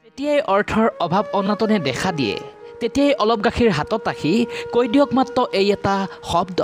তেতিয়াই অৰ্থৰ অভাৱ অনাটনে দেখা দিয়ে। তেতিয়াই অলপ গাখীৰ হাতত ৰাখি কৈ দিয়ক মাত্ৰ এই এটা শব্দ,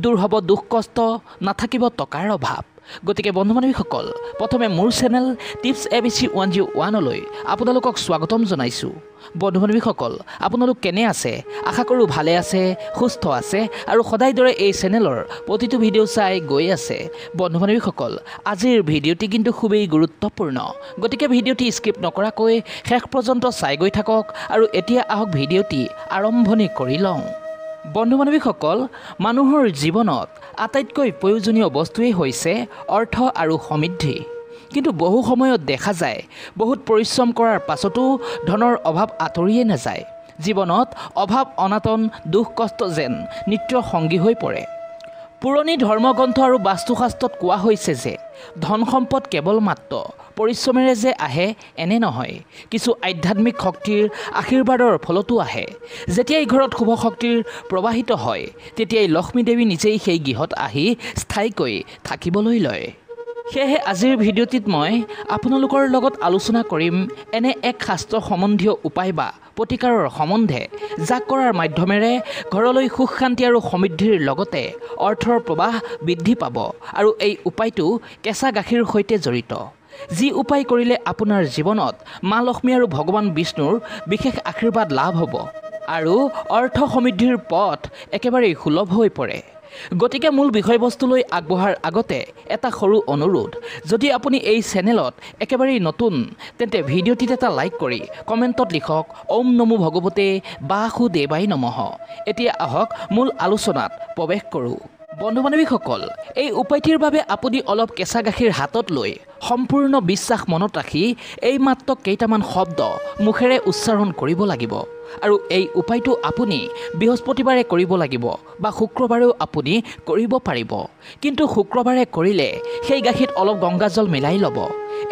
দূৰ হ'ব দুখ কষ্ট, নাথাকিব টকাৰ অভাৱ। গতিকে বন্ধু বান্ধৱীসকল, প্ৰথমে মোৰ চেনেল টিপছ ABC 101লৈ আপোনালোকক স্বাগতম জনাইছোঁ। বন্ধু বান্ধৱীসকল, আপোনালোক কেনে আছে? আশা কৰোঁ ভালে আছে, সুস্থ আছে আৰু সদায় দৰে এই চেনেলৰ প্ৰতিটো ভিডিঅ' চাই গৈ আছে। বন্ধু বান্ধৱীসকল, আজিৰ ভিডিঅ'টি কিন্তু খুবেই গুৰুত্বপূৰ্ণ। গতিকে ভিডিঅ'টি স্কিপ নকৰাকৈ শেষ পৰ্যন্ত চাই গৈ থাকক আৰু এতিয়া আহক ভিডিঅ'টি আৰম্ভণি কৰি লওঁ। বন্ধু বান্ধৱীসকল, মানুহৰ জীৱনত আটাইতকৈ প্ৰয়োজনীয় বস্তুৱেই হৈছে অৰ্থ আৰু সমৃদ্ধি। কিন্তু বহু সময়ত দেখা যায় বহুত পৰিশ্ৰম কৰাৰ পাছতো ধনৰ অভাৱ আঁতৰিয়ে নাযায়। জীৱনত অভাৱ অনাটন দুখ কষ্ট যেন নিত্য সংগী হৈ পৰে। পুৰণি ধৰ্মগ্ৰন্থ আৰু বাস্তুশাস্ত্ৰত কোৱা হৈছে যে ধন সম্পদ কেৱল মাত্ৰ পৰিশ্ৰমেৰে যে আহে এনে নহয়, কিছু আধ্যাত্মিক শক্তিৰ আশীৰ্বাদৰ ফলতো আহে। যেতিয়াই ঘৰত শুভ শক্তিৰ প্ৰৱাহিত হয়, তেতিয়াই লক্ষ্মী দেৱী নিজেই সেই গৃহত আহি স্থায়ীকৈ থাকিবলৈ লয়। সেয়েহে আজিৰ ভিডিঅ'টিত মই আপোনালোকৰ লগত আলোচনা কৰিম এনে এক শাস্ত্ৰ সম্বন্ধীয় উপায় বা প্ৰতিকাৰৰ সম্বন্ধে, যাক কৰাৰ মাধ্যমেৰে ঘৰলৈ সুখ শান্তি আৰু সমৃদ্ধিৰ লগতে অৰ্থৰ প্ৰৱাহ বৃদ্ধি পাব। আৰু এই উপায়টো কেঁচা গাখীৰ সৈতে জড়িত, যি উপায় কৰিলে আপোনাৰ জীৱনত মা লক্ষ্মী আৰু ভগৱান বিষ্ণুৰ বিশেষ আশীৰ্বাদ লাভ হ'ব আৰু অৰ্থ সমৃদ্ধিৰ পথ একেবাৰেই সুলভ হৈ পৰে। গতিকে মূল বিষয়বস্তুলৈ আগবঢ়াৰ আগতে এটা সৰু অনুৰোধ, যদি আপুনি এই চেনেলত একেবাৰেই নতুন তেন্তে ভিডিঅ'টিত এটা লাইক কৰি কমেণ্টত লিখক ওম নমো ভগৱতে বাসুদেৱাই নমঃ। এতিয়া আহক মূল আলোচনাত প্ৰৱেশ কৰোঁ। বন্ধু বান্ধৱীসকল, এই উপায়টিৰ বাবে আপুনি অলপ কেঁচা গাখীৰ হাতত লৈ সম্পূৰ্ণ বিশ্বাস মনত ৰাখি এই মাত্ৰ কেইটামান শব্দ মুখেৰে উচ্চাৰণ কৰিব লাগিব। আৰু এই উপায়টো আপুনি বৃহস্পতিবাৰে কৰিব লাগিব বা শুক্ৰবাৰেও আপুনি কৰিব পাৰিব। কিন্তু শুক্ৰবাৰে কৰিলে সেই গাখীৰত অলপ গংগাজল মিলাই ল'ব।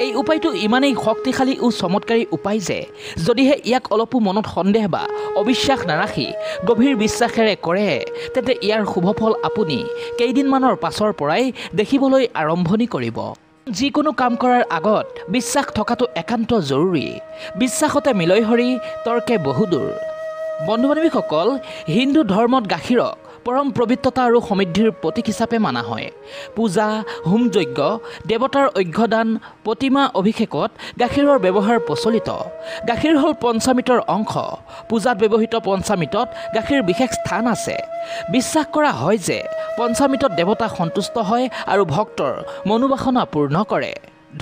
এই উপায়টো ইমানেই শক্তিশালী ও চমৎকাৰী উপায় যে যদিহে ইয়াক অলপো মনত সন্দেহ বা অবিশ্বাস নাৰাখি গভীৰ বিশ্বাসেৰে কৰে, তেন্তে ইয়াৰ শুভফল আপুনি কেইদিনমানৰ পাছৰ পৰাই দেখিবলৈ আৰম্ভণি কৰিব। যিকোনো কাম কৰাৰ আগত বিশ্বাস থকাটো একান্ত জৰুৰী। বিশ্বাসতে মিলয় হৰি, তৰ্কে বহুদূৰ। বন্ধু বান্ধৱীসকল, হিন্দু ধৰ্মত গাখীৰক পৰম পবিত্ৰতা আৰু সমৃদ্ধিৰ প্ৰতীক হিচাপে মানা হয়। পূজা, হোম যজ্ঞ, দেৱতাৰ অৰ্ঘ্যদান, প্ৰতিমা অভিষেকত গাখীৰৰ ব্যৱহাৰ প্ৰচলিত। গাখীৰ হ'ল পঞ্চামৃতৰ অংশ। পূজাত ব্যৱহৃত পঞ্চামৃতত গাখীৰ বিশেষ স্থান আছে। বিশ্বাস কৰা হয় যে পঞ্চামৃতত দেৱতা সন্তুষ্ট হয় আৰু ভক্তৰ মনোবাসনা পূৰ্ণ কৰে।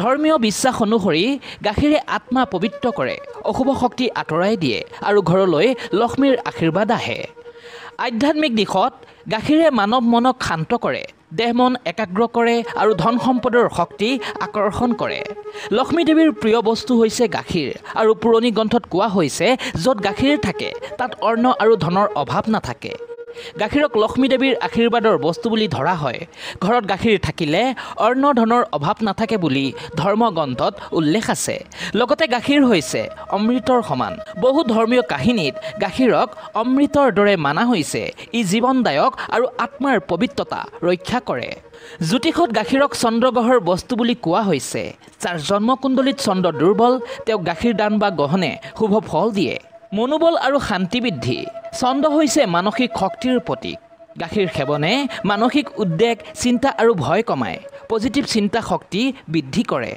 ধৰ্মীয় বিশ্বাস অনুসৰি গাখীৰে আত্মা পবিত্ৰ কৰে, অশুভ শক্তি আঁতৰাই দিয়ে আৰু ঘৰলৈ লক্ষ্মীৰ আশীৰ্বাদ আহে। আধ্যাত্মিক দিশত গাখীৰে মানৱ মনক শান্ত কৰে, দেহ মন একাগ্ৰ কৰে আৰু ধন সম্পদৰ শক্তি আকৰ্ষণ কৰে। লক্ষ্মী দেৱীৰ প্ৰিয় বস্তু হৈছে গাখীৰ আৰু পুৰণি গ্ৰন্থত কোৱা হৈছে য'ত গাখীৰ থাকে তাত অন্ন আৰু ধনৰ অভাৱ নাথাকে। গাখীৰক লক্ষ্মী দেৱীৰ আশীৰ্বাদৰ বস্তু বুলি ধৰা হয়। ঘৰত গাখীৰ থাকিলে অন্ন ধনৰ অভাৱ নাথাকে বুলি ধৰ্মগ্ৰন্থত উল্লেখ আছে। লগতে গাখীৰ হৈছে অমৃতৰ সমান। বহু ধৰ্মীয় কাহিনীত গাখীৰক অমৃতৰ দৰে মানা হৈছে। ই জীৱনদায়ক আৰু আত্মাৰ পবিত্ৰতা ৰক্ষা কৰে। জ্যোতিষত গাখীৰক চন্দ্ৰগ্ৰহৰ বস্তু বুলি কোৱা হৈছে। যাৰ জন্মকুণ্ডলীত চন্দ্ৰ দুৰ্বল, তেওঁক গাখীৰ দান বা গ্ৰহণে শুভ ফল দিয়ে। মনোবল আৰু শান্তি বৃদ্ধি। চন্দ্ৰ হৈছে মানসিক শক্তিৰ প্ৰতীক। গাখীৰ সেৱনে মানসিক উদ্বেগ, চিন্তা আৰু ভয় কমায়, পজিটিভ চিন্তা শক্তি বৃদ্ধি কৰে।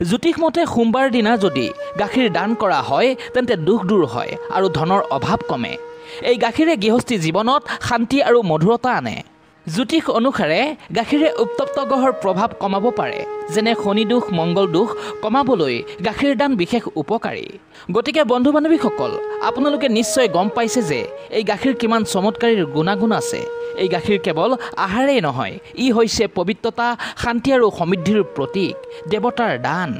জ্যোতিষমতে সোমবাৰ দিনা যদি গাখীৰ দান কৰা হয় তেন্তে দুখ দূৰ হয় আৰু ধনৰ অভাৱ কমে। এই গাখীৰে গৃহস্থী জীৱনত শান্তি আৰু মধুৰতা আনে। জ্যোতিষ অনুসাৰে গাখীৰে উত্তপ্ত গ্ৰহৰ প্ৰভাৱ কমাব পাৰে, যেনে শনি দোষ, মংগল দোষ কমাবলৈ গাখীৰ দান বিশেষ উপকাৰী। গতিকে বন্ধু বান্ধৱীসকল, আপোনালোকে নিশ্চয় গম পাইছে যে এই গাখীৰ কিমান চমৎকাৰী গুণাগুণ আছে। এই গাখীৰ কেৱল আহাৰেই নহয়, ই হৈছে পবিত্ৰতা, শান্তি আৰু সমৃদ্ধিৰ প্ৰতীক, দেৱতাৰ দান।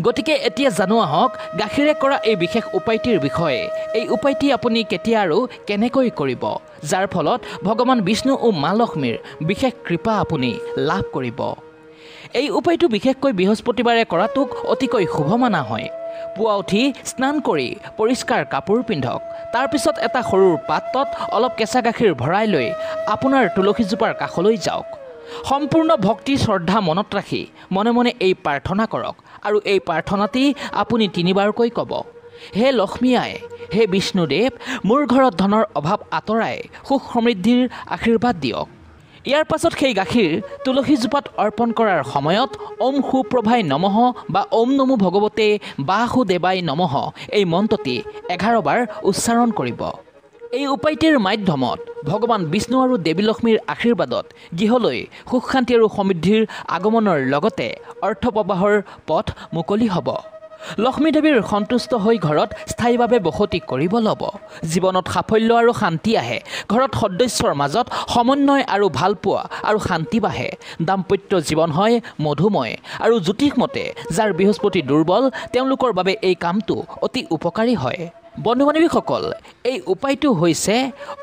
গতিকে এতিয়া জানো আহক গাখীৰে কৰা এই বিশেষ উপায়টিৰ বিষয়ে। এই উপায়টি আপুনি কেতিয়া আৰু কেনেকৈ কৰিব, যাৰ ফলত ভগৱান বিষ্ণু ও মা লক্ষ্মীৰ বিশেষ কৃপা আপুনি লাভ কৰিব। এই উপায়টো বিশেষকৈ বৃহস্পতিবাৰে কৰাটোক অতিকৈ শুভ মানা হয়। পুৱা উঠি স্নান কৰি পৰিষ্কাৰ কাপোৰ পিন্ধক। তাৰপিছত এটা সৰুৰ পাত্ৰত অলপ কেঁচা গাখীৰ ভৰাই লৈ আপোনাৰ তুলসীজোপাৰ কাষলৈ যাওক। সম্পূৰ্ণ ভক্তি শ্ৰদ্ধা মনত ৰাখি মনে মনে এই প্ৰাৰ্থনা কৰক আৰু এই প্ৰাৰ্থনাটি আপুনি 3বাৰকৈ ক'ব। হে লক্ষ্মী আই, হে বিষ্ণুদেৱ, মোৰ ঘৰত ধনৰ অভাৱ আঁতৰাই সুখ সমৃদ্ধিৰ আশীৰ্বাদ দিয়ক। ইয়াৰ পাছত সেই গাখীৰ তুলসীজোপাত অৰ্পণ কৰাৰ সময়ত ওম সুপ্ৰভাই নমঃ বা ওম নমো ভগৱতে বাসুদেৱাই নমঃ এই মন্ত্ৰটি 11 বাৰ উচ্চাৰণ কৰিব। এই উপায়টিৰ মাধ্যমত ভগৱান বিষ্ণু আৰু দেৱী লক্ষ্মীৰ আশীৰ্বাদত গৃহলৈ সুখ শান্তি আৰু সমৃদ্ধিৰ আগমনৰ লগতে অৰ্থ প্ৰবাহৰ পথ মুকলি হ'ব। লক্ষ্মী দেৱীৰ সন্তুষ্ট হৈ ঘৰত স্থায়ীভাৱে বসতি কৰিব ল'ব। জীৱনত সাফল্য আৰু শান্তি আহে। ঘৰত সদস্যৰ মাজত সমন্বয় আৰু ভালপোৱা আৰু শান্তি বাঢ়ে। দাম্পত্য জীৱন হয় মধুময়। আৰু জ্যোতিষমতে যাৰ বৃহস্পতি দুৰ্বল তেওঁলোকৰ বাবে এই কামটো অতি উপকাৰী হয়। বন্ধু বান্ধৱীসকল, এই উপায়টো হৈছে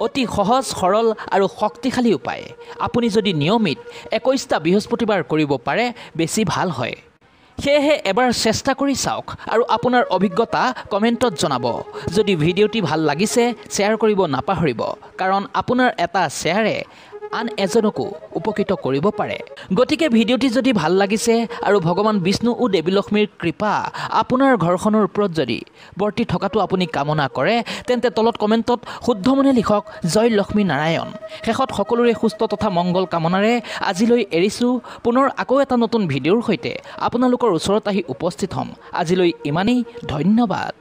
অতি সহজ সৰল আৰু শক্তিশালী উপায়। আপুনি যদি নিয়মিত 21টা বৃহস্পতিবাৰ কৰিব পাৰে বেছি ভাল হয়। সেয়েহে এবাৰ চেষ্টা কৰি চাওক আৰু আপোনাৰ অভিজ্ঞতা কমেণ্টত জনাব। যদি ভিডিঅ'টি ভাল লাগিছে শ্বেয়াৰ কৰিব নাপাহৰিব, কাৰণ আপোনাৰ এটা শ্বেয়াৰে আন এজনকো উপকৃত কৰিব পাৰে। গতিকে ভিডিঅ'টি যদি ভাল লাগিছে আৰু ভগৱান বিষ্ণু ও দেৱী লক্ষ্মীৰ কৃপা আপোনাৰ ঘৰখনৰ ওপৰত যদি বৰ্তি থকাটো আপুনি কামনা কৰে, তেন্তে তলত কমেণ্টত শুদ্ধ মনে লিখক জয় লক্ষ্মী নাৰায়ণ। শেষত সকলোৰে সুস্থ তথা মংগল কামনাৰে আজিলৈ এৰিছোঁ। পুনৰ আকৌ এটা নতুন ভিডিঅ'ৰ সৈতে আপোনালোকৰ ওচৰত আহি উপস্থিত হ'ম। আজিলৈ ইমানেই, ধন্যবাদ।